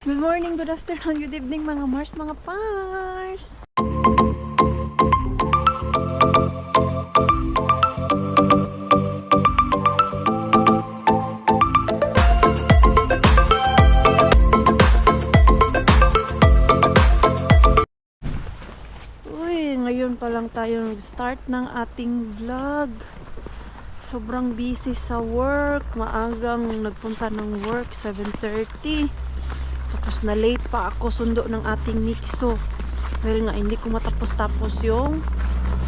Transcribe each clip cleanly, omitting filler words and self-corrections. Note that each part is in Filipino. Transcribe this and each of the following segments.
Good morning, good afternoon, good evening mga Mars, mga Pars! Uy, ngayon pa lang tayo nag-start ng ating vlog. Sobrang busy sa work. Maagang nagpunta ng work, 7:30. Tapos na late pa ako sundo ng ating mixo. Dahil nga hindi ko matapos-tapos yung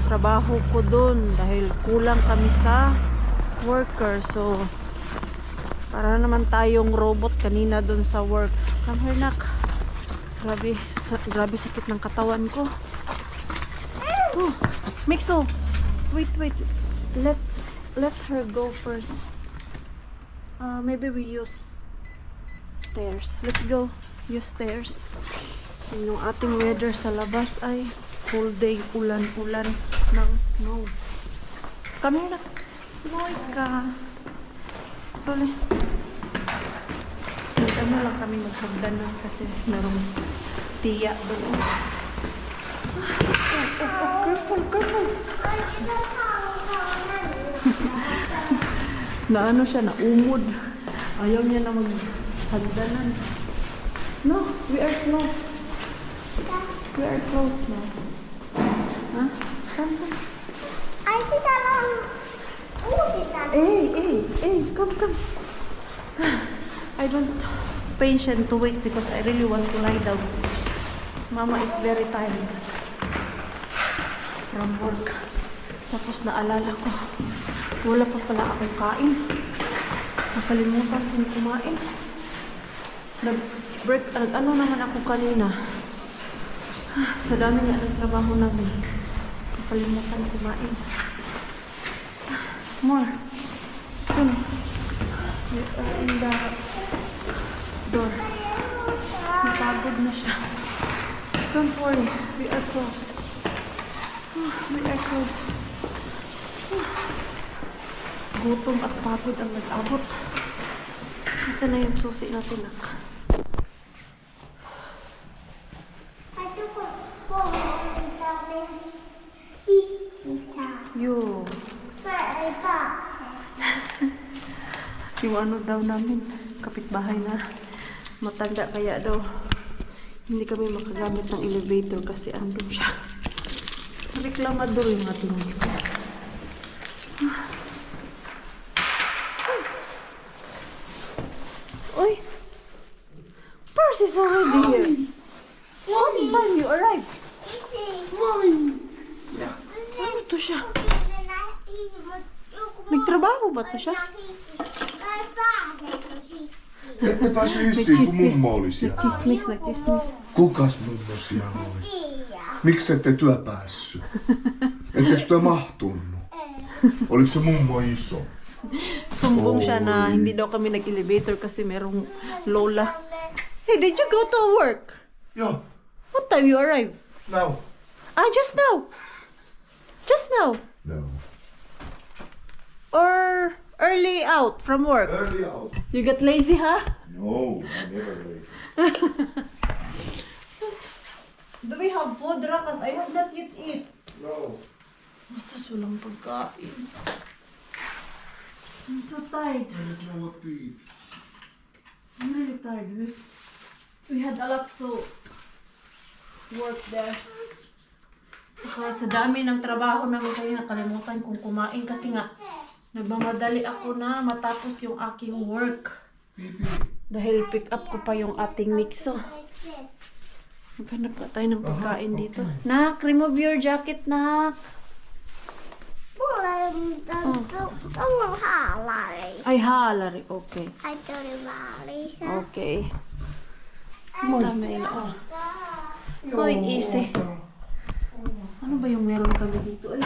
trabaho ko dun. Dahil kulang kami sa worker. So, para naman tayong robot kanina dun sa work. Come here, nak. Grabe sakit ng katawan ko. Oh, mixo. Wait. Let her go first. Maybe we use stairs. Let's go. Use stairs. Yung ating weather sa labas ay whole day ulan-ulan ng snow. Come here, nak. Boy ka. Tuloy. Ano lang kami maghagdanan kasi merong tiya doon. Careful. Na ano siya, naumod. Ayaw niya na maghagdanan. No, we are close. We are close now. Huh? Come. Ay, kita lang. Kita lang. Hey, come. I don't patient to wait because I really want to lie down. Mama is very tired from work. Tapos naalala ko, wala pa pala akong kain. Nakalimutan kong kumain. Ano naman ako kanina. Sa dami nga ng trabaho namin. Nakalimutan kumain. More. Soon. We are in the door. Napagod na siya. Don't worry. We are close. We are close. Gutom at pagod ang nag-abot. Nasaan na yung susi natin, nak? Yo. Yung ano daw namin, kapitbahay na matanda kaya daw hindi kami makagamit ng elevator kasi andun siya. Reklamador yung ating misa. Uy! Pars is already here. What time you arrived? Ano to siya? Nagtrabaho ba to siya? Ette päässyt hissiin, kun mummo oli siellä. Nagchismis. Kukas mummo siellä oli? Miksi ette työ päässyt? Ettekö työ mahtunut? Oliko se mummo iso? Sumbong siya na hindi daw kami nag-elevator kasi merong lola. Hey, did you go to work? Joo, What time you arrived? now. Just now. Just now. No. Or early out from work. Early out. You got lazy, huh? No, I never lazy. Sus, do we have food, Rakat? I have not yet eat. No. Basta walang pagkain. I'm so tired. I don't know what to eat. I'm really tired. We had a lot so work there. Saka sa dami ng trabaho namin kaya nakalimutan kong kumain kasi nga nagmamadali ako na matapos yung aking work. Dahil pick up ko pa yung ating mixo. Maghanap ka tayo ng pagkain dito. Nak, remove your jacket, nak. Ay, halari. Okay. Okay. Dami na, oh. Hoy, easy. Ano ba yung meron kami dito? Ay.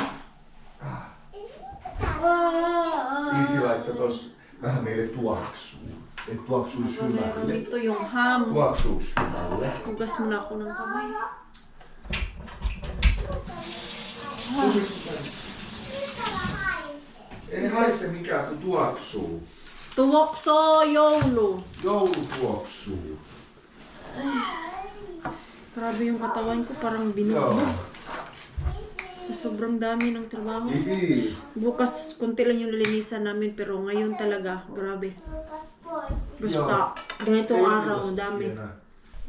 Isi laittoi tos vähän meille tuoksuu. Et tuoksuis Meron hyvälle. dito yung ham. Tuoksuus hyvälle. Hugas mo na ako ng kamay. Ei haise mikään, kun tuoksuu. Tuokso joulu. Joulu tuoksuu. Grabe yung katawan ko, parang binugbog. Sa sobrang dami ng trabaho. Bibi. Bukas, konti lang yung lilinisan namin, pero ngayon talaga, grabe. Basta, ganitong araw, dami.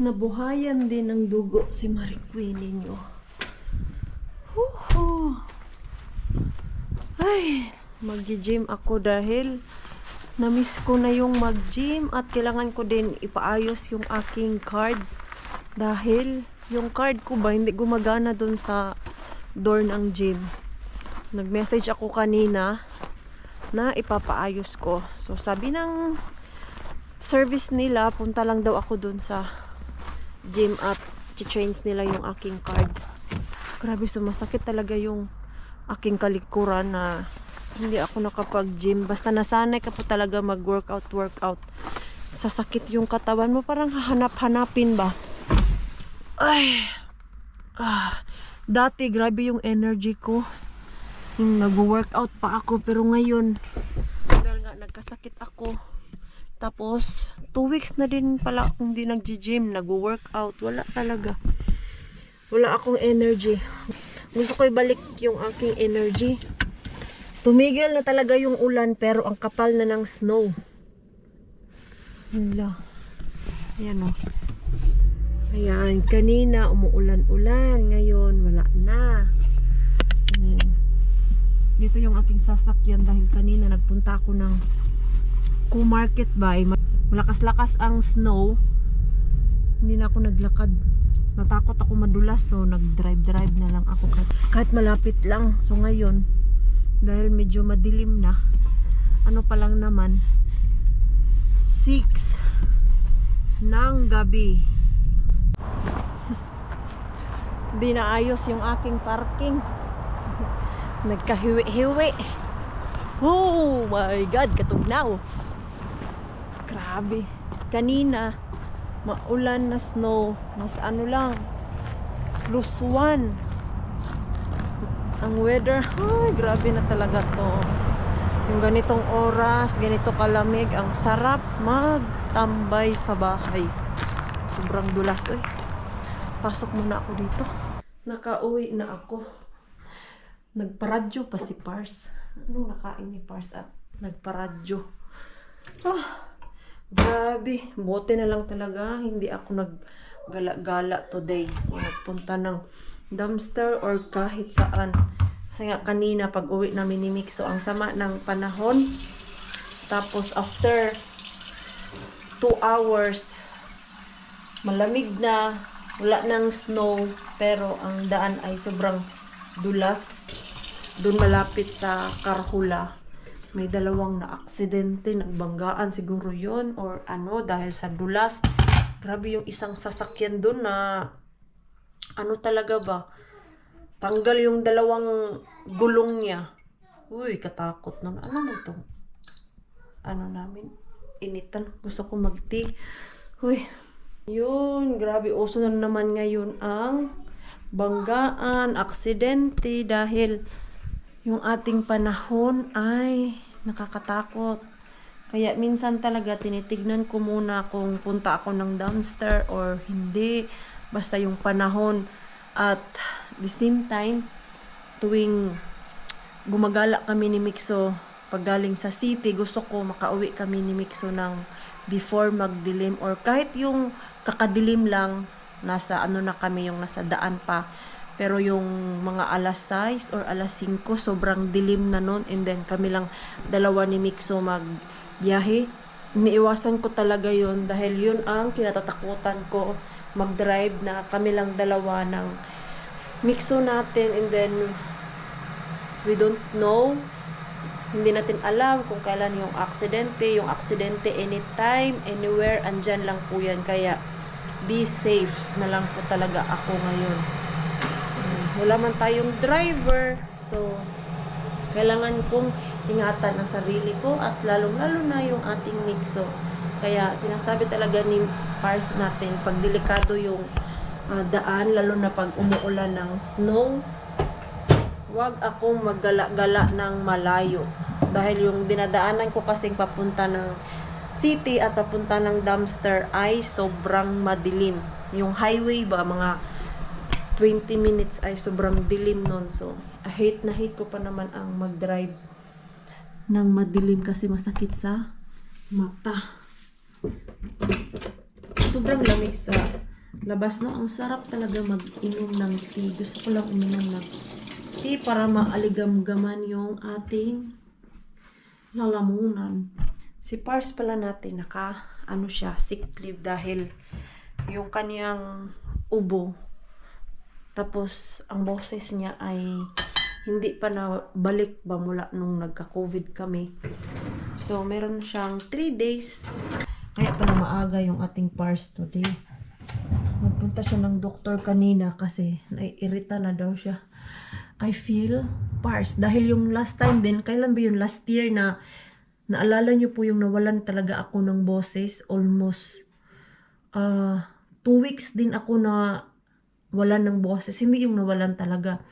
Nabuhayan din ng dugo si Marie Queen ninyo. Huhu. Ay, mag-gym ako dahil na-miss ko na yung mag-gym at kailangan ko din ipaayos yung aking card dahil yung card ko ba hindi gumagana dun sa door ng gym. Nag-message ako kanina na ipapaayos ko. So sabi ng service nila, punta lang daw ako dun sa gym at change nila yung aking card. Grabe, sumasakit talaga yung aking kalikuran na hindi ako nakapag-gym. Basta nasanay ka po talaga mag-workout. Sasakit yung katawan mo. Parang hahanap-hanapin ba? Ay. Dati, grabe yung energy ko. Yung nag-workout pa ako. Pero ngayon, dahil nga nagkasakit ako. Tapos, 2 weeks na din pala akong di nag-gym. Nag-workout. Wala talaga. Wala akong energy. Gusto ko ibalik yung aking energy. Tumigil na talaga yung ulan pero ang kapal na ng snow. Hala. Ayan o. Ayan. Kanina umuulan-ulan. Ngayon wala na. Ayan. Dito yung aking sasakyan dahil kanina nagpunta ako ng Market by. Malakas-lakas ang snow. Hindi na ako naglakad. Natakot ako madulas so nag-drive na lang ako kahit malapit lang. So ngayon dahil medyo madilim na, ano pa lang naman 6 ng gabi. Di naayos yung aking parking. Nagkahiwi-hiwi. Oh my God, katugnaw. Grabe. Kanina maulan na snow, mas ano lang, +1 ang weather. Ay, grabe na talaga to. Yung ganitong oras, ganito kalamig, ang sarap magtambay sa bahay. Sobrang dulas eh. Pasok muna ako dito. Nakauwi na ako. Nagparadyo pa si Pars. Anong nakain ni Pars at nagparadyo? Grabe, buti na lang talaga hindi ako naggala-gala today. Nagpunta ng dumpster or kahit saan. Kasi nga kanina pag uwi namin ni Mixo, ang sama ng panahon. Tapos after 2 hours, malamig na, wala ng snow, pero ang daan ay sobrang dulas. Doon malapit sa Karhula. May 2 na aksidente, nagbanggaan siguro yon or ano dahil sa dulas. Grabe yung isang sasakyan doon na ano talaga ba? Tanggal yung 2 gulong niya. Uy, katakot na. Ano mo to? Ano namin? Initan. Gusto ko mag-tea. Uy. Yun, grabe. Uso na naman ngayon ang banggaan, aksidente dahil yung ating panahon ay nakakatakot. Kaya minsan talaga tinitignan ko muna kung punta ako ng dumpster or hindi. Basta yung panahon. At the same time, tuwing gumagala kami ni Mixo pag galing sa city, gusto ko makauwi kami ni Mixo ng before magdilim or kahit yung kakadilim lang, nasa ano na kami, yung nasa daan pa. Pero yung mga alas 6 or alas 5, sobrang dilim na nun. And then kami lang 2 ni Mixo magbiyahe. Iniiwasan ko talaga yun dahil yun ang kinatatakutan ko. Mag-drive na kami lang 2 ng Mixo natin. And then we don't know. Hindi natin alam kung kailan yung aksidente. Yung aksidente anytime, anywhere, andyan lang po yan. Kaya be safe na lang po talaga ako ngayon. Wala man tayong driver. So, kailangan kong ingatan ang sarili ko at lalong-lalo na yung ating Mixo. Kaya sinasabi talaga ni Pars natin, pag delikado yung daan, lalo na pag umuulan ng snow, wag akong maggala-gala ng malayo. Dahil yung dinadaanan ko kasing papunta ng city at papunta ng dumpster ay sobrang madilim. Yung highway ba, mga 20 minutes ay sobrang dilim nun. So, hate na hate ko pa naman ang mag-drive ng madilim kasi masakit sa mata. Sobrang lamig sa labas, no? Ang sarap talaga mag-inom ng tea. Gusto ko lang uminom ng tea para maaligam-gaman yung ating lalamunan. Si Pars pala natin, sick leave dahil yung kaniyang ubo. Tapos, ang boses niya ay hindi pa na balik ba mula nung nagka-COVID kami. So, meron siyang 3 days. Kaya pala maaga yung ating Pars today. Magpunta siya ng doktor kanina kasi naiirita na daw siya. I feel Pars. Dahil yung last time din, kailan ba yung last year na naalala niyo po yung nawalan talaga ako ng boses? Almost 2 weeks din ako na walan ng boses. Hindi yung nawalan talaga.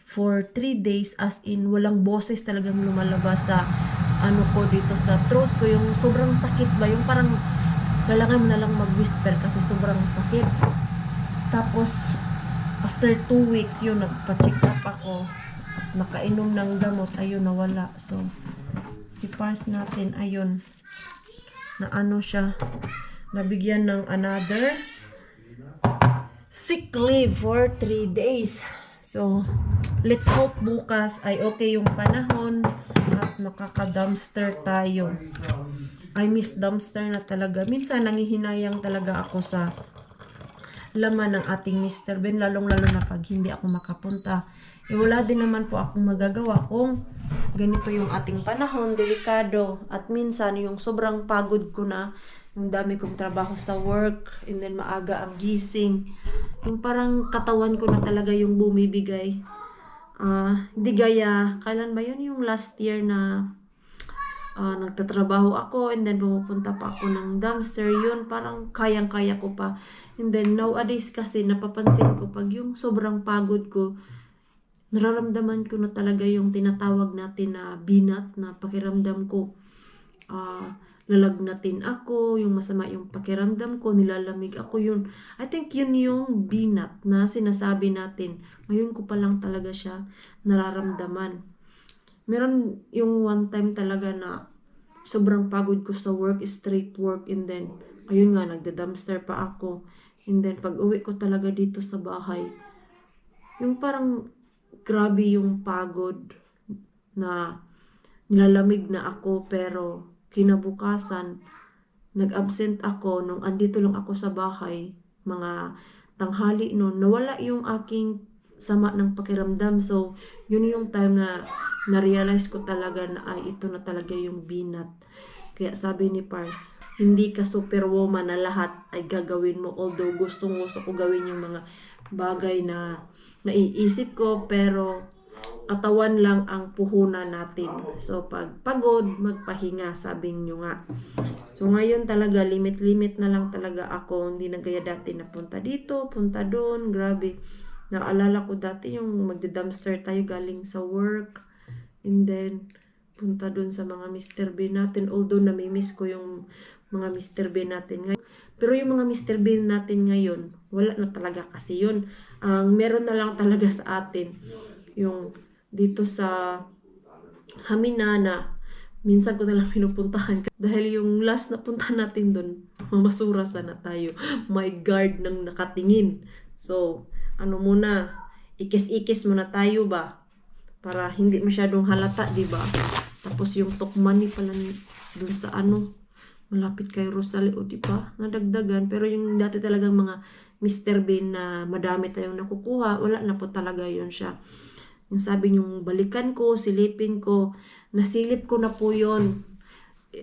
For 3 days, as in, walang boses talagang lumalabas sa ko dito sa throat ko. Yung sobrang sakit ba? Yung parang kailangan mo na lang mag-whisper kasi sobrang sakit. Tapos, after 2 weeks, yun, nagpa-check up ako. Nakainom ng gamot, ayun, nawala. So, si Pars natin, ayun, na siya, nabigyan ng another sick leave for 3 days. So, let's hope bukas ay okay yung panahon at makaka-dumpster tayo. I miss dumpster na talaga. Minsan, nangihinayang talaga ako sa laman ng ating Mr. Ben, lalong-lalo na pag hindi ako makapunta. Wala din naman po akong magagawa kung ganito yung ating panahon, delikado. At minsan, yung sobrang pagod ko na, yung dami kong trabaho sa work, and then maaga ang gising. Yung parang katawan ko na talaga yung bumibigay. Hindi gaya, kailan ba yun yung last year na nagtatrabaho ako, and then pumupunta pa ako ng dumpster, yun parang kayang-kaya ko pa. And then nowadays kasi napapansin ko pag yung sobrang pagod ko, nararamdaman ko na talaga yung tinatawag natin na binat, na pakiramdam ko lalagnatin ako, yung masama yung pakiramdam ko, nilalamig ako, yun. I think yun yung binat na sinasabi natin. Ngayon ko pa lang talaga siya nararamdaman. Meron yung one time talaga na sobrang pagod ko sa work, straight work, and then, ayun nga, nagda-dumpster pa ako. And then, pag uwi ko talaga dito sa bahay, yung parang grabe yung pagod na nilalamig na ako, pero kinabukasan, nag-absent ako nung andito lang ako sa bahay, mga tanghali noon, nawala yung aking sama ng pakiramdam. So, yun yung time na na-realize ko talaga na ay ito na talaga yung binat. Kaya sabi ni Pars, hindi ka superwoman na lahat ay gagawin mo. Although gusto ko gawin yung mga bagay na naiisip ko, pero katawan lang ang puhunan natin. So, pag pagod, magpahinga, sabi nyo nga. So, ngayon talaga, limit-limit na lang talaga ako. Hindi na gaya dati na punta dito, punta doon. Grabe. Naalala ko dati yung magda-dumpster tayo galing sa work. And then, punta doon sa mga Mr. Bean natin. Although, namimiss ko yung mga Mr. Bean natin ngayon. Pero yung mga Mr. Bean natin ngayon, wala na talaga kasi yun. Meron na lang talaga sa atin. Yung dito sa Haminana, minsan ko na lang pinupuntahan. Dahil yung last na punta natin doon, mamasura sana tayo. May guard nang nakatingin. So, muna, ikis-ikis muna tayo ba? Para hindi masyadong halata, di ba? Tapos yung Tokmani pala doon sa malapit kay Rosalie, di ba? Nadagdagan. Pero yung dati talagang mga Mr. Bean na madami tayong nakukuha, wala na po talaga yun siya. Yung sabi niyong balikan ko, silipin ko, nasilip ko na po yun.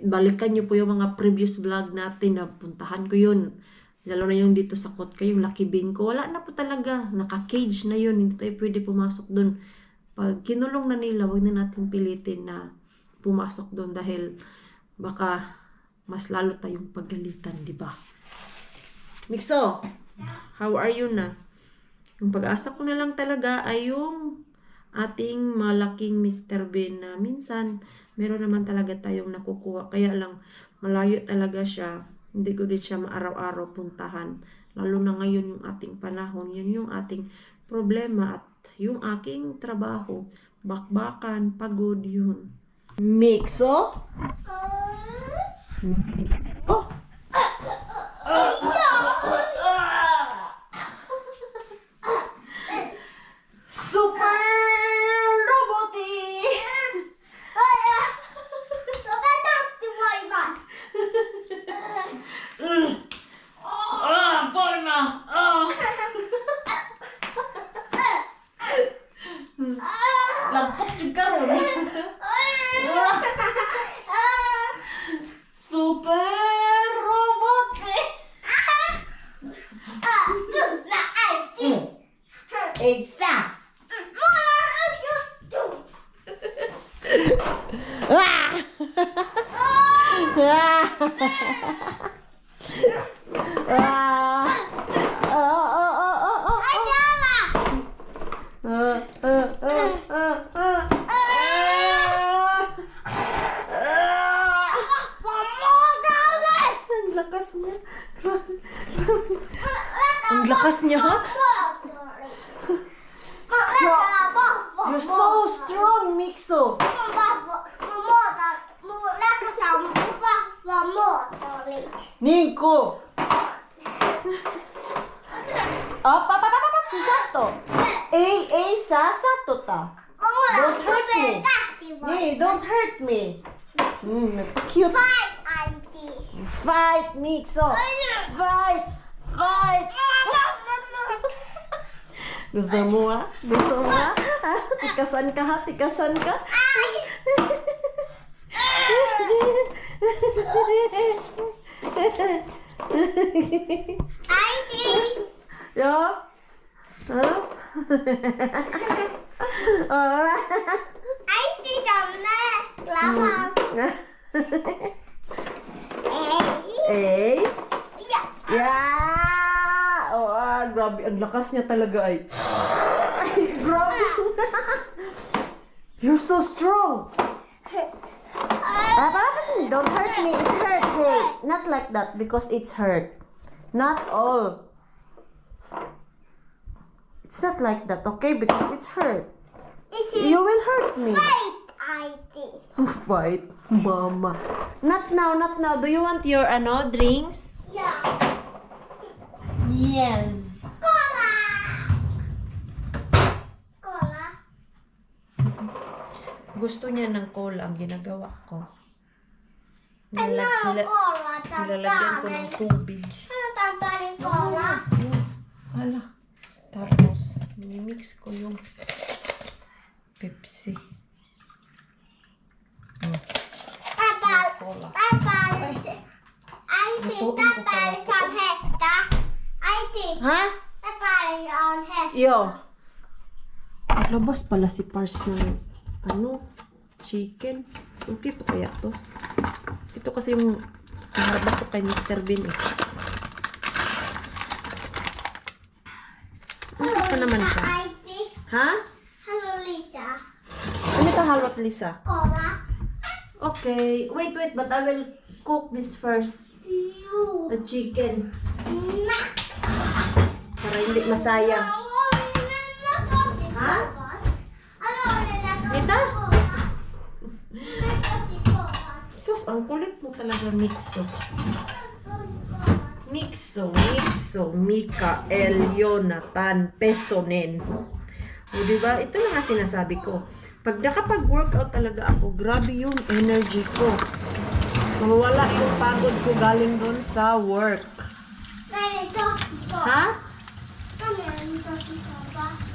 Balikan niyo po yung mga previous vlog natin na puntahan ko yun. Lalo na yung dito sa Kotka, yung Lucky Bean ko. Wala na po talaga. Naka-cage na yun. Hindi tayo pwede pumasok doon. Pag kinulong na nila, wag na natin pilitin na pumasok doon dahil baka mas lalo tayong paggalitan, di ba? Mixo, how are you na? Yung pag-asa ko na lang talaga ay yung ating malaking Mr. Bean na minsan meron naman talaga tayong nakukuha. Kaya lang Malayo talaga siya. Hindi ko din siya maaraw-araw puntahan. Lalo na ngayon yung ating panahon. Yun yung ating problema at yung aking trabaho. Bakbakan, pagod yun. Mixo? Oh! Super Roboty! Forma! Lampok yung karon. Super Roboty! Isa! Ang lakas niya. Ang lakas niya, ha? You're so strong, Mixo. Nico. Papa, si Sato. Sa Sato ta. Don't hurt me. Hey, don't hurt me. Cute. Fight, Mixo. Fight. Gusto mo, ha? Gusto mo, ha? Tikasan ka, ha? Tikasan ka. Yo? Huh? Eh? Yeah! Grabe. Ang lakas niya talaga ay. Grabe siya. You're so strong. Papa, don't hurt me. It's hurt. Hey, not like that because it's hurt. Not all. It's not like that, okay? Because it's hurt. You will hurt me. Fight, mama. Not now, not now. Do you want your drinks? Yes. Gusto niya ng cola ang ginagawa ko. Nilalagyan ko ng tubig. Hala. Tapos, minimix ko yung Pepsi. Cola. Ha? Yo. Naglabas pala si Pars ng chicken. Okay pa kaya to? Ito kasi yung naharap ko kay Mr. Bean eh. Ano pa naman siya? Ha? Hello, Lisa. Ano ito halwat, Lisa? Cola. Okay. Wait, but I will cook this first. The chicken. Para hindi masayang. Ha? Ito? Sus, ang kulit mo talaga, Mixo. Mikael, Jonathan, Pesonen. O, diba? Ito na nga sinasabi ko. Pag nakapag-workout talaga ako, grabe yung energy ko. Mawawala yung pagod ko galing doon sa work. Ha?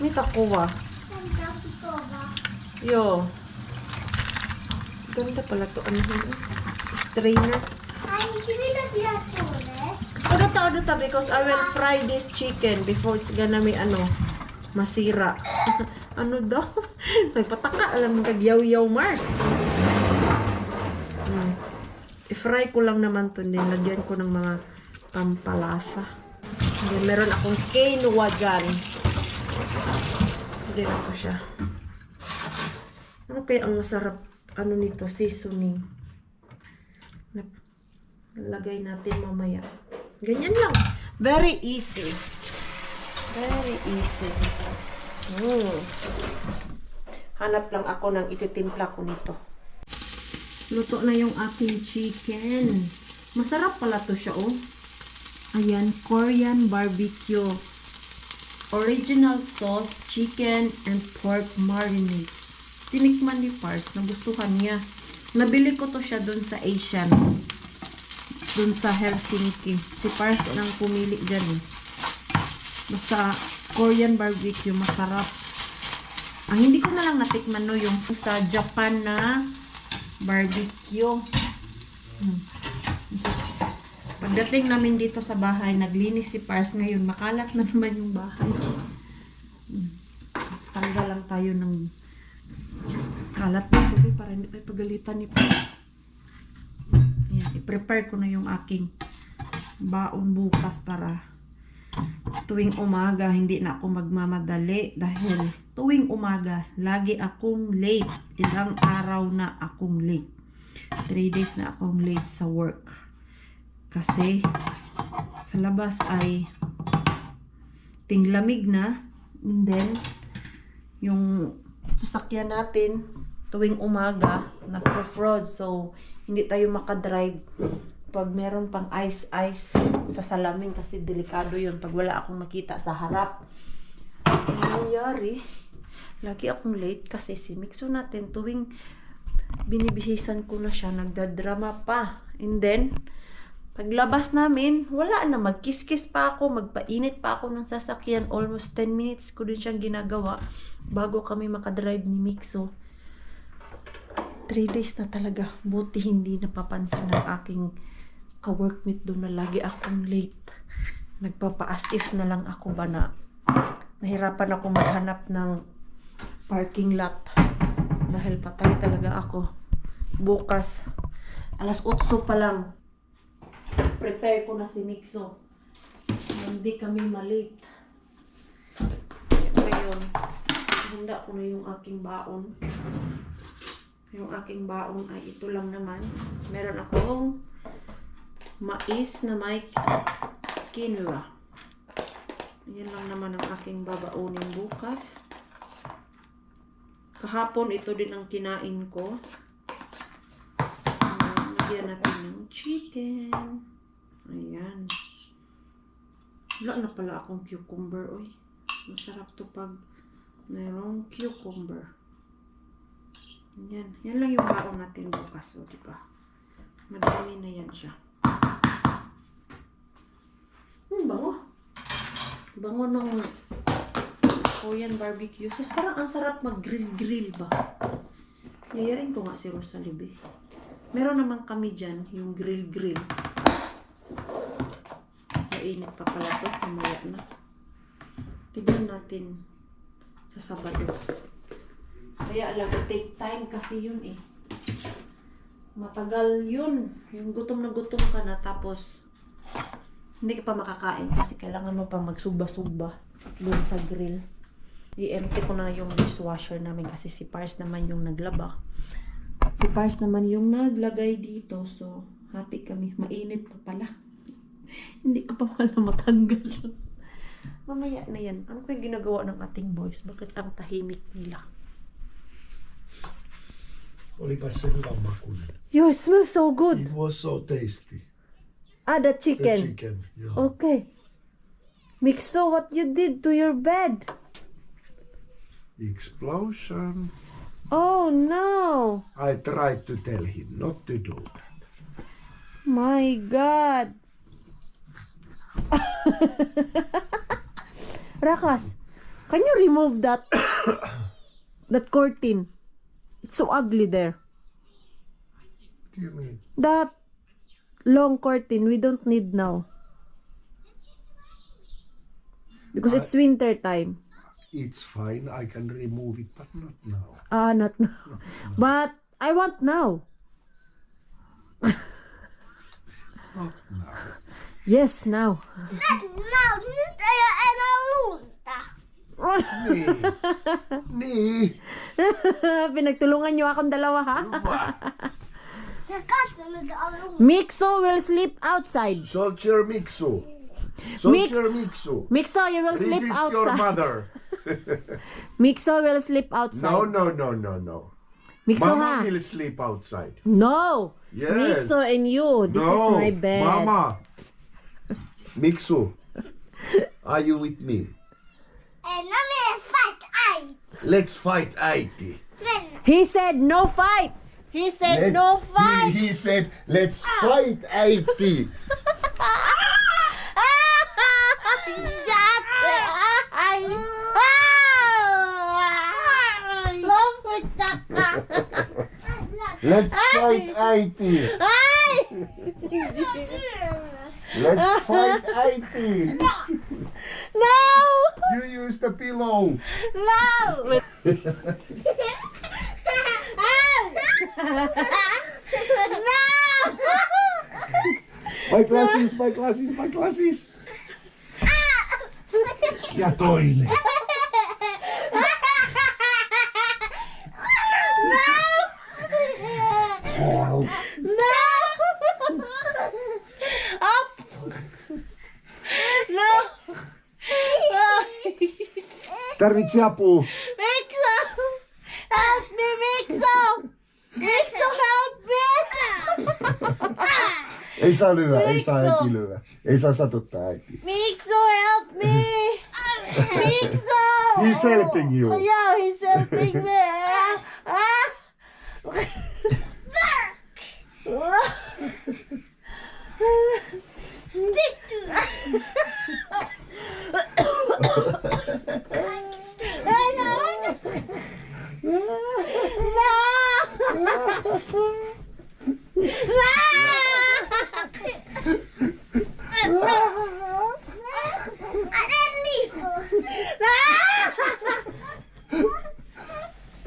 May takuwa. Yo. Ganda pala to. Ano yun? Strainer. Ano ta because I will fry this chicken before it's gonna may masira. Ano daw? May pataka. Alam mo kag-yaw-yaw Mars. I-fry ko lang naman to din. Lagyan ko ng mga pampalasa. Then, meron akong quinoa dyan. Lagyan ako siya. Ano kaya ang masarap nito? Seasoning. Lagay natin mamaya. Ganyan lang. Very easy. Very easy. Hanap lang ako ng ititimpla ko nito. Luto na yung aking chicken. Masarap pala to siya, oh. Ayan, Korean barbecue. Original sauce, chicken, and pork marinade. Tinikman ni Pars, nagustuhan niya. Nabili ko to siya dun sa Asian. Dun sa Helsinki. Si Pars nang pumili dyan, eh. Basta Korean barbecue, masarap. Ang hindi ko na lang natikman, no, yung sa Japan na barbecue. Pagdating namin dito sa bahay, naglinis si Pars ngayon. Makalat na naman yung bahay. Tanggal lang tayo ng kalat dito para hindi tayo pagalitan ni Pars. Ayan, i-prepare ko na yung aking baon bukas para tuwing umaga hindi na ako magmamadali dahil tuwing umaga lagi akong late. Ilang araw na akong late. 3 days na akong late sa work. Kasi sa labas ay tinglamig na, and then yung sasakyan natin tuwing umaga nagpo-froze, so hindi tayo makadrive pag meron pang ice sa salamin kasi delikado yun pag wala akong makita sa harap. Ang nangyari, lagi akong late kasi si Mixo natin tuwing binibihisan ko na siya nagdadrama pa, and then paglabas namin, wala na. Magkiskis pa ako, magpainit pa ako ng sasakyan. Almost 10 minutes ko din siyang ginagawa bago kami makadrive ni Mixo. 3 days na talaga. Buti hindi napapansin ng aking ka-workmate doon na lagi akong late. Nagpapa-as if na lang ako ba na nahirapan ako maghanap ng parking lot. Dahil patay talaga ako. Bukas, alas 8 pa lang. Prepare ko na si Mixo. Hindi kami malate. Ngayon, handa ko na yung aking baon. Yung aking baon ay ito lang naman. Meron akong mais na may quinoa. Yan lang naman ang aking babaunin bukas. Kahapon, ito din ang kinain ko. Lagyan natin ng chicken. Ayan. Wala na pala akong cucumber, oy. Masarap to pag mayroong cucumber. Ayan. Yan lang yung baon natin bukas, o, diba? Madami na yan siya. Bango. Bango ng Korean barbecue. Sus, parang ang sarap mag-grill-grill ba? Yayain ko nga si Rosalie. Meron naman kami dyan, yung grill-grill. Mainit pa pala to, mamaya na. Tignan natin sa Sabado. Kaya lang, take time kasi yun eh. Matagal yun. Yung gutom na gutom ka na, tapos hindi ka pa makakain kasi kailangan mo pa magsuba-suba doon sa grill. I-empty ko na yung dishwasher namin kasi si Pars naman yung naglaba. Si Pars naman yung naglagay dito, so hati kami. Mainit pa pala. Hindi ko pa pala matanggal. Mamaya na yan. Ano kaya ginagawa ng ating boys? Bakit ang tahimik nila? Olipas se hyvän makuinen. Yo, it smells so good. It was so tasty. Ah, the The chicken. chicken. Yeah. Okay. Mixo, what you did to your bed? Explosion. Oh no. I tried to tell him not to do that. My God. Rakas, can you remove that curtain? It's so ugly there. What do you mean? That long curtain we don't need now. Because it's winter time. It's fine. I can remove it, but not now. Ah, not now. But I want now. Not now. Yes, now. Now, nyt ei ole enää lunta. Niin. Niin. Pinagtulungan niyo akong dalawa, ha? Hyvä. Jag kastar mig alone. Mixo will sleep outside. Soldier Mixu. Soldier Mixu. Mixo, you will sleep Resist your outside. mother. Mixo will sleep outside. No. Mixo, Mama ha? will sleep outside. No. Yes. Mixo and you. This is my bed. Mama. Mixu. Are you with me? And I'm gonna fight I. Let's fight Aiti. He said no fight. He said no fight. He said, let's fight Aiti. Let's fight Aiti. Let's fight Aiti. No! You use the pillow. No! My glasses. Ja toinen. Help. Up! No! Tarvitsi apua. Mixo! Help me, Mixo! Mixo, help me! Ei saa lyödä, ei Miksi saa on? äiti lyödä. Ei saa satuttaa äiti. Mixo, help me! Mixo! He's helping you. Yeah, he's helping me.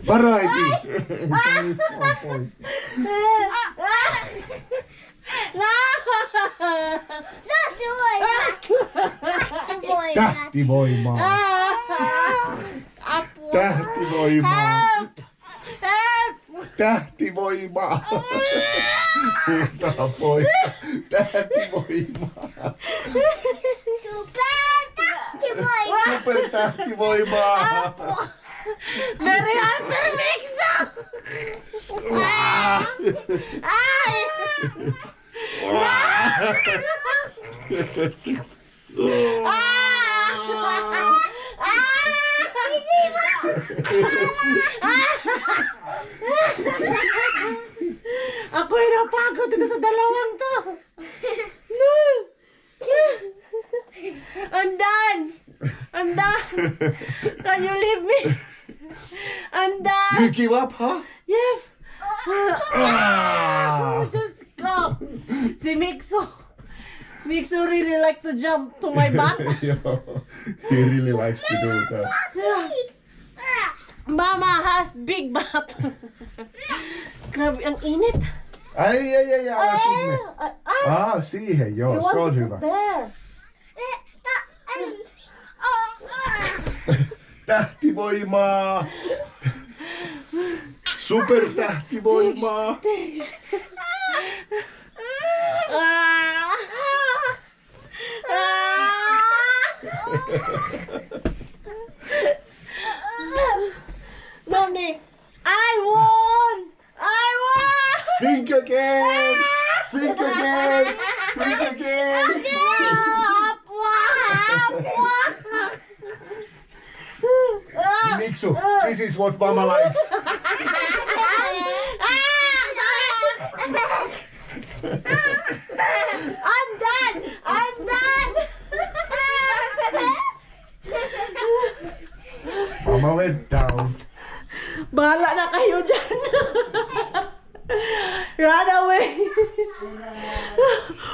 Varo äiti. Tähtivoimaa. Tähtivoimaa. Tähtivoimaa. Huutaa pois. Tähtivoimaa. Supertähtivoimaa. Very hyper Mixo! Ako'y napagod dito sa dalawang to. No! I'm done! I'm done! Can you leave me? I'm done! You give up, huh? Yes! Ah. Just stop! Si Mixo. Mixo really like to jump to my butt. He really likes to do that. Mama has big butt. Grabe, ang init. Ai, ala sinne. Siihen joo, You se want on to hyvä. put there. Tähtivoimaa. Supertähtivoimaa. Ah. Mommy, I won! I won! Think again. Think again. Think again. Miksu, this is what mama likes. I'm done! I'm done! Mama went down. Bahala na kayo dyan. Run away.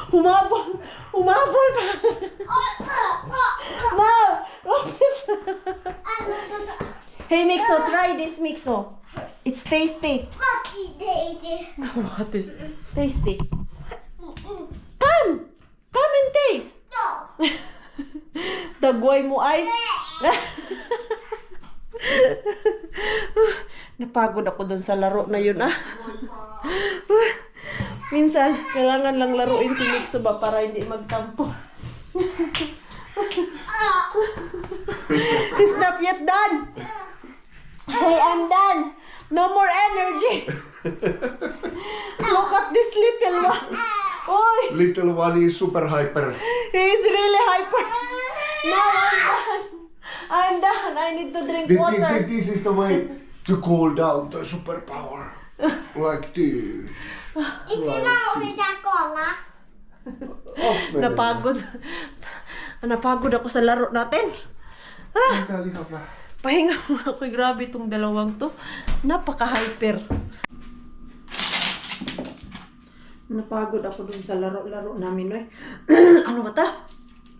Humabol. Humabol pa. No. Hey Mixo, try this Mixo. It's tasty. What is tasty? Come! Come and taste. Dagway mo ay. Napagod ako dun sa laro na yun Minsan, kailangan lang laruin si Mixo ba para hindi magtampo. He's not yet done. Hey, I'm done. No more energy. Look at this little one. Oy, Little one is super hyper. he's really hyper. No, I'm done. I'm done. I need to drink water. This is the way to cool down the superpower. Like this. Isipin mo sa cola. Napagod. Napagod ako sa laro natin. Pahinga mo ako. Grabe itong dalawang to. Napaka-hyper. Napagod ako dun sa laro-laro namin. Eh. Ano ba ta?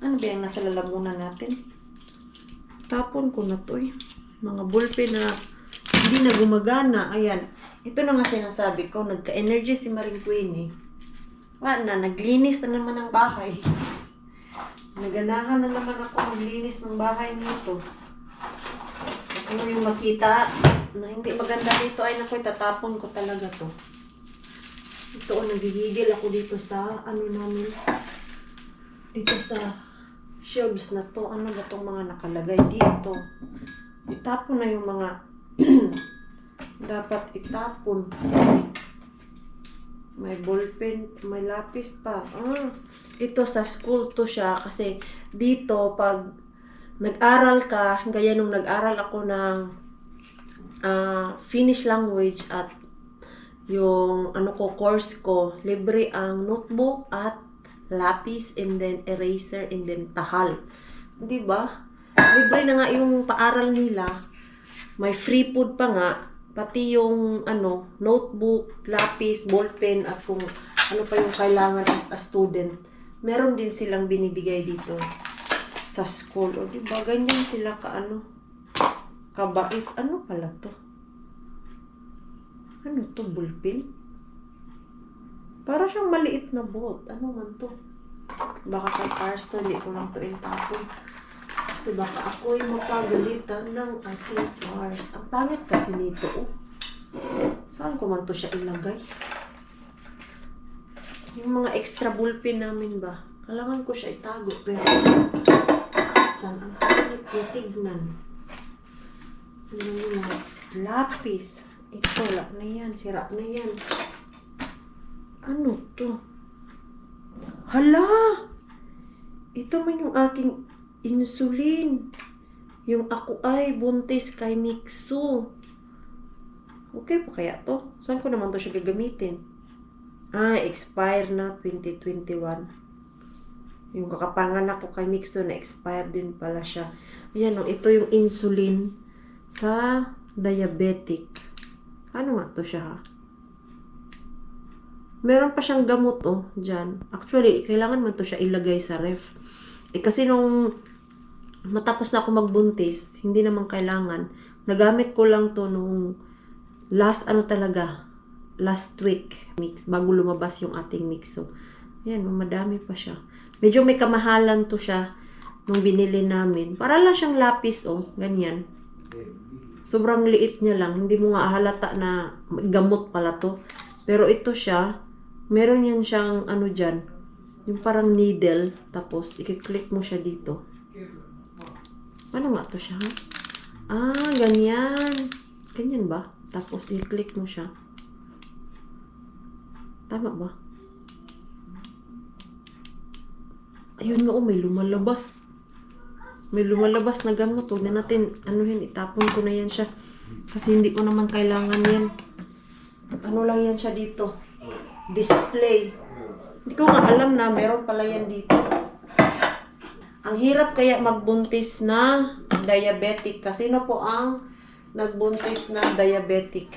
Ano ba yung nasa lalamunan natin? Tapon ko na to eh. Mga ballpen na hindi na gumagana. Ayan. Ito na nga sinasabi ko. Nagka-energy si Maring Queenie. Wala na. Naglinis na naman ang bahay. Naganahan na naman ako maglinis ng bahay nito. Kung yung makita na hindi maganda dito ay naku, tatapon ko talaga to. Ito, nagigigil ako dito sa ano namin. Dito sa shelves na to. Ano ba itong mga nakalagay dito? Itapon na yung mga dapat itapon. May ballpen, may lapis pa. Ito sa school to siya kasi dito pag nag-aral ka, gaya nung nag-aral ako ng Finnish language at yung course ko, libre ang notebook at lapis and then eraser and then tahal. 'Di ba? Libre na nga yung paaral nila. May free food pa nga, pati yung notebook, lapis, ballpen at kung ano pa yung kailangan as a student. Meron din silang binibigay dito sa school. O diba, ganyan sila kabait. Ano pala to? Ano to, ballpen? Para siyang maliit na bolt. Ano man to? Baka kay Cars to, hindi ko lang to itapon. Kasi baka ako ay mapagalitan ng aking Cars. Ang pangit kasi nito, oh. Saan ko man to siya ilagay? Yung mga extra ballpen namin ba? Kailangan ko siya itago, pero asan? Ang pangit titignan. Yung mga lapis. Ito, wala na yan. Sira na yan. Ano to? Hala! Ito man yung aking insulin. Yung ako ay buntis kay Mixo. Okay pa kaya to? Saan ko naman to siya gagamitin? Expire na 2021. Yung kakapanganak ko kay Mixo na expire din pala siya. Ayan o, ito yung insulin sa diabetic. Ano nga to siya ha? Meron pa siyang gamot dyan. Actually, kailangan man to siya ilagay sa ref. Kasi nung matapos na ako magbuntis, hindi naman kailangan. Nagamit ko lang to nung last week, bago lumabas yung ating Mixo. Ayan, madami pa siya. Medyo may kamahalan to siya nung binili namin. Para lang siyang lapis, ganyan. Sobrang liit niya lang. Hindi mo nga halata na gamot pala to. Pero ito siya, meron yan siyang dyan, yung parang needle, tapos i-click mo siya dito. Ano nga to siya, ha? Ganyan. Ganyan ba? Tapos i-click mo siya. Tama ba? Ayun nga, may lumalabas. May lumalabas na gamot. Huwag na natin, itapon ko na yan siya. Kasi hindi ko naman kailangan yan. Ano lang yan siya dito? Display. Hindi ko nga alam na meron pala yan dito. Ang hirap kaya magbuntis na diabetic. Kasi po ang nagbuntis na diabetic?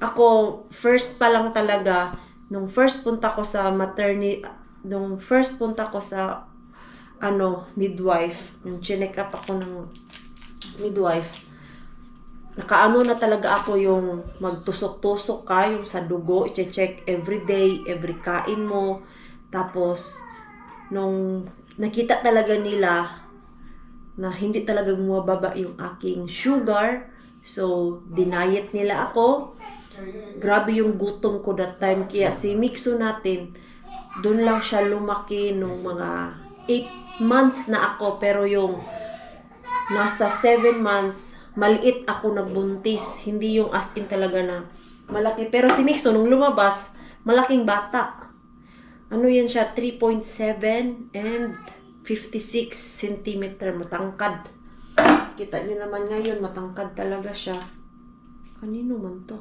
Ako, first pa lang talaga, nung first punta ko sa midwife, yung chinek up ako ng midwife, nakaano na talaga ako yung magtusok-tusok ka, yung sa dugo, i-check every day, every kain mo. Tapos, nung nakita talaga nila na hindi talaga bumababa yung aking sugar, so, dinayet nila ako. Grabe yung gutom ko that time. Kaya si Mixo natin, doon lang siya lumaki nung mga 8 months na ako. Pero yung nasa 7 months, maliit ako nagbuntis. Hindi yung as in talaga na malaki. Pero si Mixo, nung lumabas, malaking bata. Ano yan siya? 3.7 and 56 cm. Matangkad. Kita nyo naman ngayon, matangkad talaga siya. Kanino man to?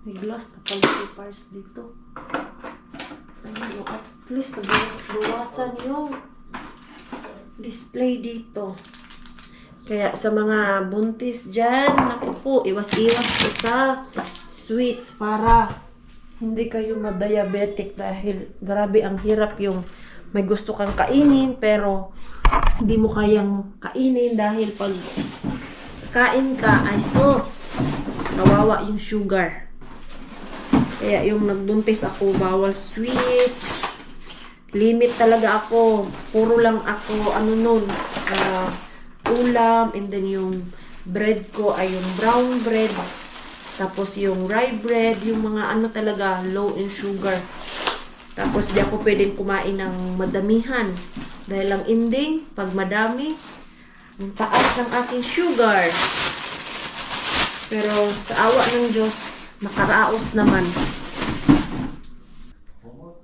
May glass na pala si Pars dito. Ayun, at least nabawas-bawasan yung display dito. Kaya sa mga buntis dyan, naku po, iwas-iwas po sa sweets para hindi kayo ma-diabetic dahil grabe ang hirap yung may gusto kang kainin pero hindi mo kayang kainin dahil pag kain ka ay sus, kawawa yung sugar. Kaya yung nagbuntis ako, bawal sweets. Limit talaga ako. Puro lang ako, ulam. And then yung bread ko ay yung brown bread. Tapos yung rye bread, yung mga talaga, low in sugar. Tapos di ako pwedeng kumain ng madamihan. Dahil ang ending, pag madami, ang taas ng aking sugar. Pero sa awa ng Diyos, nakaraos naman.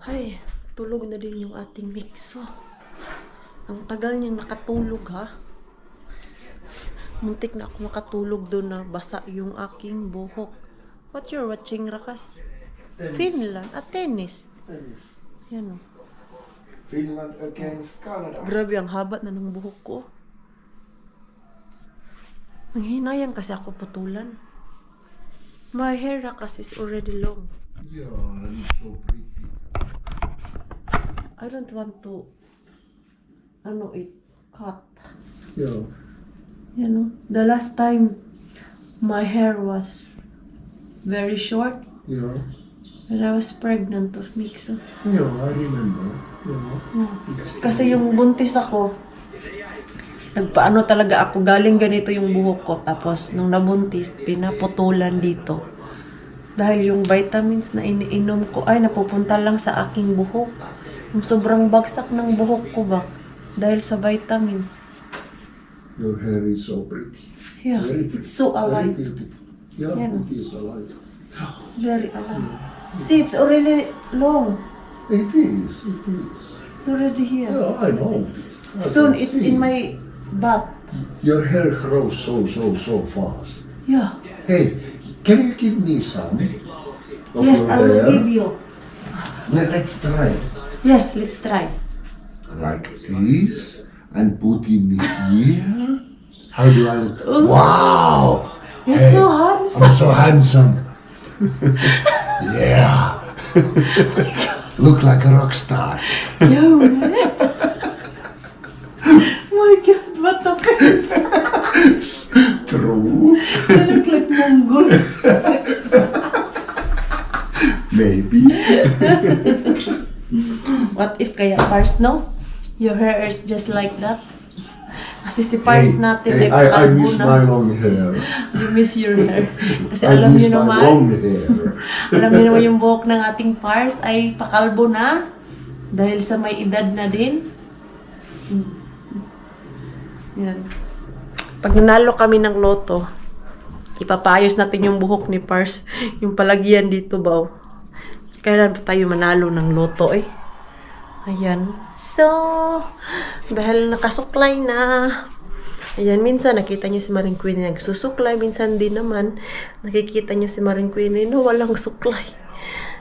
Ay, tulog na din yung ating Mixo. Ang tagal niyang nakatulog ha. Muntik na ako makatulog doon na basa yung aking buhok. What you're watching, Rakas? Tennis. Finland. Tennis. Tennis. Yan o. Finland against Canada. Grabe ang haba na ng buhok ko. Nanghinayang kasi ako putulan. My hair, Rakas, is already long. Yeah, and so pretty. I don't want to cut. Yeah. You know, the last time my hair was very short Yeah. when I was pregnant of Mixo. Yeah, I remember. Yeah. Kasi yung buntis ako, nagpaano talaga ako, galing ganito yung buhok ko. Tapos nung nabuntis, pinaputulan dito. Dahil yung vitamins na iniinom ko ay napupunta lang sa aking buhok. Yung sobrang bagsak ng buhok ko ba? Dahil sa vitamins. Your hair is so pretty. Yeah, Very pretty. it's so alive. Very pretty. Yeah, Yeah. it is alive. It's very alive. See, it's already long. It is. It is. It's already here. Yeah, I know. I Soon can it's see. in my butt. Your hair grows so fast. Yeah. Hey, can you give me some of Yes, your I will hair? give you. Let's try. Yes, let's try. Like this, and put in here. How do I look? Wow! You're Hey, so handsome. I'm so handsome. Yeah. Look like a rock star. Yo, man. My God, what the face? True. You look like Mongol. Maybe. What if kaya Pars, no? Your hair is just like that? Kasi si Pars natin ay I pakalbo miss na. my long hair. You miss your hair. Kasi I alam miss niyo my naman, long hair. alam niyo naman yung buhok ng ating Pars ay pakalbo na. Dahil sa may edad na din. Yan. Pag nanalo kami ng loto, ipapayos natin yung buhok ni Pars. Yung palagyan dito ba? Kailan pa tayo manalo ng loto eh? Ayan. So, dahil nakasuklay na. Ayan, minsan nakita niyo si Maring Queenie nagsusuklay. Minsan din naman, nakikita niyo si Maring Queenie no, walang suklay.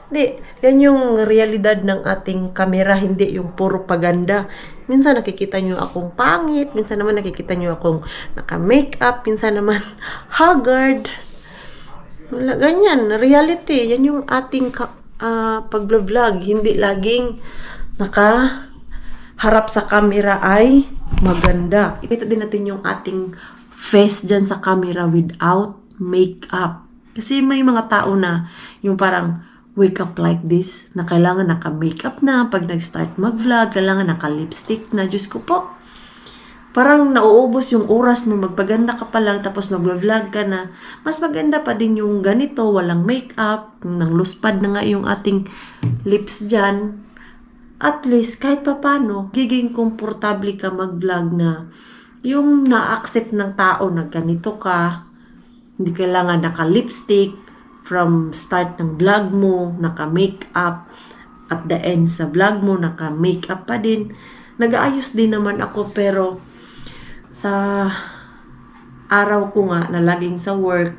Hindi, yan yung realidad ng ating kamera, hindi yung puro paganda. Minsan nakikita niyo akong pangit, minsan naman nakikita niyo akong naka-makeup, minsan naman haggard. Wala, ganyan, reality. Yan yung ating pag-vlog. Hindi laging nakaharap sa camera ay maganda. Ipita din natin yung ating face dyan sa camera without makeup. Kasi may mga tao na yung parang wake up like this, na kailangan naka-makeup na, pag nag-start mag-vlog, kailangan naka-lipstick na. Diyos ko po. parang nauubos yung oras mo, magpaganda ka pa lang, tapos mag-vlog ka na. Mas maganda pa din yung ganito, walang makeup, nang luspad na nga yung ating lips dyan. At least, kahit pa paano, giging komportable ka mag-vlog na yung na-accept ng tao na ganito ka, hindi kailangan naka-lipstick, from start ng vlog mo, naka-makeup, at the end sa vlog mo, naka-makeup pa din. Nag-aayos din naman ako, pero sa araw ko nga na laging sa work,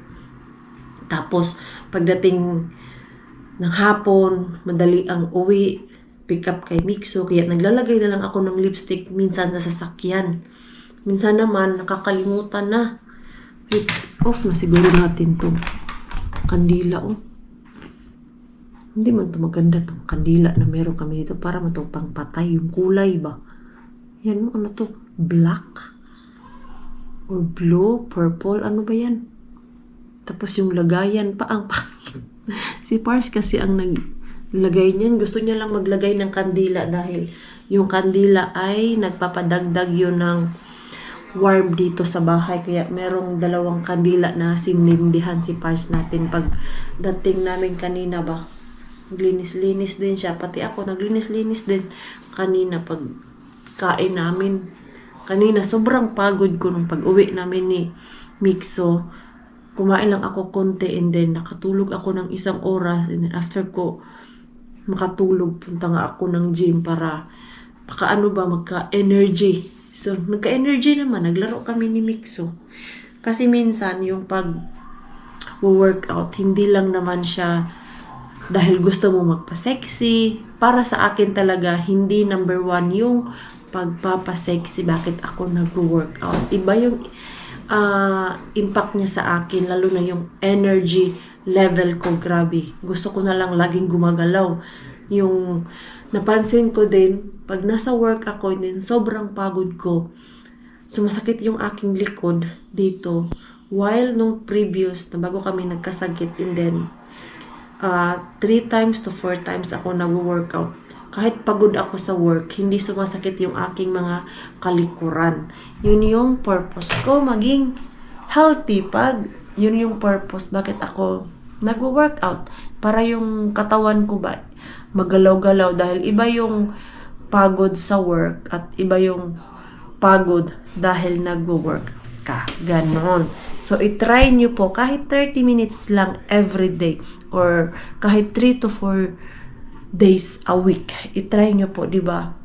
tapos pagdating ng hapon, madali ang uwi, pick up kay Mixo, kaya naglalagay na lang ako ng lipstick minsan sa sasakyan. Minsan naman, nakakalimutan na. Wait, off na siguro natin to kandila, oh. Hindi man to maganda tong kandila na meron kami dito para matupang patay yung kulay ba. Yan, ano to? Black? Or blue, purple, ano ba yan? Tapos yung lagayan pa, ang pangit. Si Pars kasi ang naglagay niyan. Gusto niya lang maglagay ng kandila dahil yung kandila ay nagpapadagdag yun ng warm dito sa bahay. Kaya merong 2 kandila na sinindihan si Pars natin. Pag dating namin kanina ba, naglinis-linis din siya. Pati ako, naglinis-linis din kanina pag kain namin. Kanina, sobrang pagod ko nung pag-uwi namin ni Mixo. Kumain lang ako konti and then nakatulog ako ng 1 oras. And then after ko makatulog, punta nga ako ng gym para magka-energy. So, nagka-energy naman. Naglaro kami ni Mixo. Kasi minsan, yung pag-workout, hindi lang naman siya dahil gusto mo magpa-sexy. Para sa akin talaga, hindi number 1 yung pagpapasexy, bakit ako nag-workout. Iba yung impact niya sa akin, lalo na yung energy level ko, grabe. Gusto ko na lang laging gumagalaw. Yung napansin ko din, pag nasa work ako, din sobrang pagod ko, sumasakit yung aking likod dito. While nung previous, na bago kami nagkasakit, and then 3 times to 4 times ako nag-workout. Kahit pagod ako sa work, hindi sumasakit yung aking mga kalikuran. Yun yung purpose ko, maging healthy. Yun yung purpose, bakit ako nag-workout. Para yung katawan ko ba, magalaw-galaw. Dahil iba yung pagod sa work at iba yung pagod dahil nag-work ka. Ganon. So, itry nyo po kahit 30 minutes lang every day or kahit 3 to 4 days a week. I-try nyo po, di ba?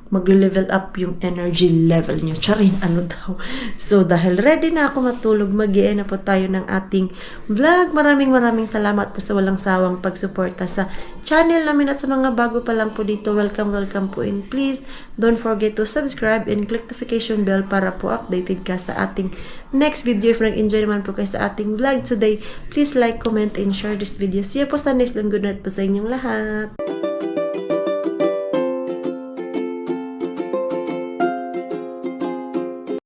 Mag-level up yung energy level nyo. Charin, ano daw. So, dahil ready na ako matulog, mag-i-end na po tayo ng ating vlog. Maraming salamat po sa walang sawang pagsuporta sa channel namin at sa mga bago pa lang po dito. Welcome po, and please don't forget to subscribe and click notification bell para po updated ka sa ating next video. If nag-enjoy naman po kayo sa ating vlog today, please like, comment, and share this video. See you po sa next one. Good night po sa inyong lahat.